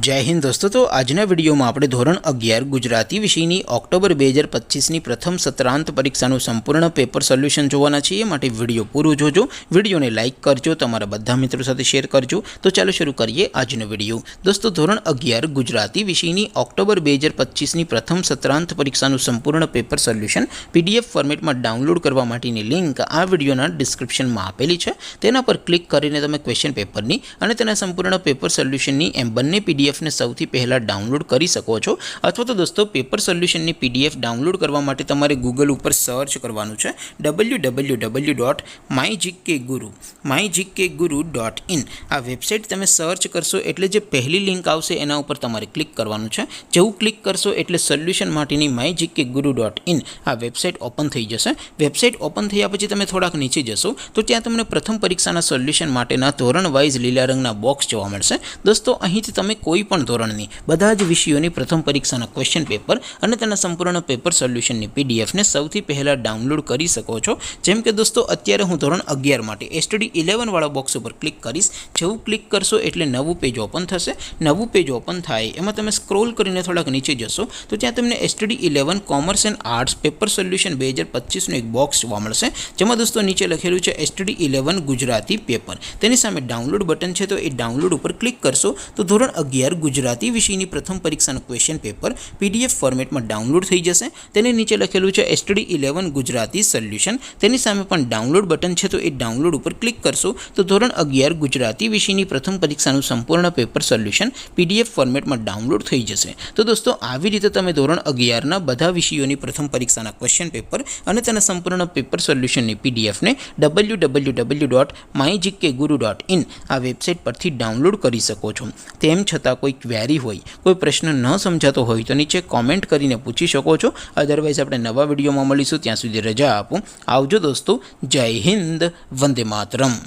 जय हिंद दोस्तों। तो आजना विडियो में આપણે ધોરણ 11 ગુજરાતી વિષયની ઓક્ટોબર 2025ની પ્રથમ સત્રાંત પરીક્ષાનું સંપૂર્ણ પેપર સોલ્યુશન જોવાના છીએ। માટે વિડિયો પૂરો જોજો, વિડિયોને લાઈક કરજો, તમારા બધા મિત્રો સાથે શેર કરજો। તો ચાલો શરૂ કરીએ આજનો વિડિયો। દોસ્તો ધોરણ 11 ગુજરાતી વિષયની ઓક્ટોબર 2025ની પ્રથમ સત્રાંત પરીક્ષાનું સંપૂર્ણ પેપર સોલ્યુશન પીડીએફ ફોર્મેટમાં ડાઉનલોડ કરવા માટેની લિંક આ વિડિયોના ડિસ્ક્રિપ્શનમાં આપેલી છે। તેના પર ક્લિક કરીને તમે ક્વેશ્ચન પેપરની અને તેના સંપૂર્ણ પેપર સોલ્યુશનની એમ બંને पीडीएफ ने સૌથી પહેલા ડાઉનલોડ કરી શકો છો। અથવા તો દોસ્તો પેપર સોલ્યુશનની પીડીએફ ડાઉનલોડ કરવા માટે તમારે ગૂગલ ઉપર સર્ચ કરવાનું છે www.mygkguru.in। આ વેબસાઇટ તમે સર્ચ કરશો એટલે જે પહેલી લિંક આવશે એના ઉપર તમારે ક્લિક કરવાનું છે। જેવું ક્લિક કરશો એટલે સોલ્યુશન માટેની mygkguru.in આ વેબસાઇટ ઓપન થઈ જશે। વેબસાઇટ ઓપન થયા પછી તમે થોડાક નીચે જશો તો ત્યાં તમને પ્રથમ પરીક્ષાના સોલ્યુશન માટેના ધોરણ વાઇઝ લીલા રંગના બોક્સ જોવા મળશે। દોસ્તો અહીંથી તમે कोईपण धोरणनी बधा ज विषयोनी प्रथम परीक्षाना क्वेश्चन पेपर अने तेना संपूर्ण पेपर सोल्यूशननी पीडीएफ ने सौथी पहला डाउनलॉड करी सको छो। जेम के दोस्तों अत्यारे हूँ धोरण 11 माटे एसटीडी 11 वाळा बॉक्स पर क्लिक करीश। जेवुं क्लिक करशो एटले नवुं पेज ओपन थशे। नवुं पेज ओपन थाय एमां तमे स्क्रॉल करीने थोड़ाक नीचे जशो तो त्यां तमने STD 11 commerce and arts paper solution 2025 नो एक बॉक्स जोवा मळशे। जेमां दोस्तों नीचे लखेलुं छे एसटीडी 11 गुजराती पेपर। तेनी सामे डाउनलॉड बटन छे तो ए डाउनलॉड पर क्लिक करशो तो धोरण 11 गुजराती विषयनी प्रथम परीक्षाનું क्वेश्चन पेपर पीडीएफ फॉर्मेटમાં ડાઉનલોડ થઈ જશે। તેની નીચે લખેલું છે એસટીડી 11 ગુજરાતી સોલ્યુશન। તેની સામે પણ ડાઉનલોડ બટન છે તો એ ડાઉનલોડ ઉપર ક્લિક કરશો તો ધોરણ 11 ગુજરાતી વિષયની પ્રથમ પરીક્ષાનું સંપૂર્ણ પેપર સોલ્યુશન પીડીએફ ફોર્મેટમાં ડાઉનલોડ થઈ જશે। તો દોસ્તો આવી રીતે તમે ધોરણ 11 ના બધા વિષયોની પ્રથમ પરીક્ષાના ક્વેશ્ચન પેપર અને તેના સંપૂર્ણ પેપર સોલ્યુશનની પીડીએફ ને www.mygkguru.in આ વેબસાઇટ પરથી ડાઉનલોડ કરી શકો છો। તેમ છતાં कोई क्वेरी होय, कोई प्रश्न न समझातो होय तो नीचे कॉमेंट करीने पूछी शको छो। अदरवाइज आपणे नवा विडियो में मळीशुं, त्यां सुधी रजा आपो। आवजो दोस्तों। जय हिंद, वंदे मातरम।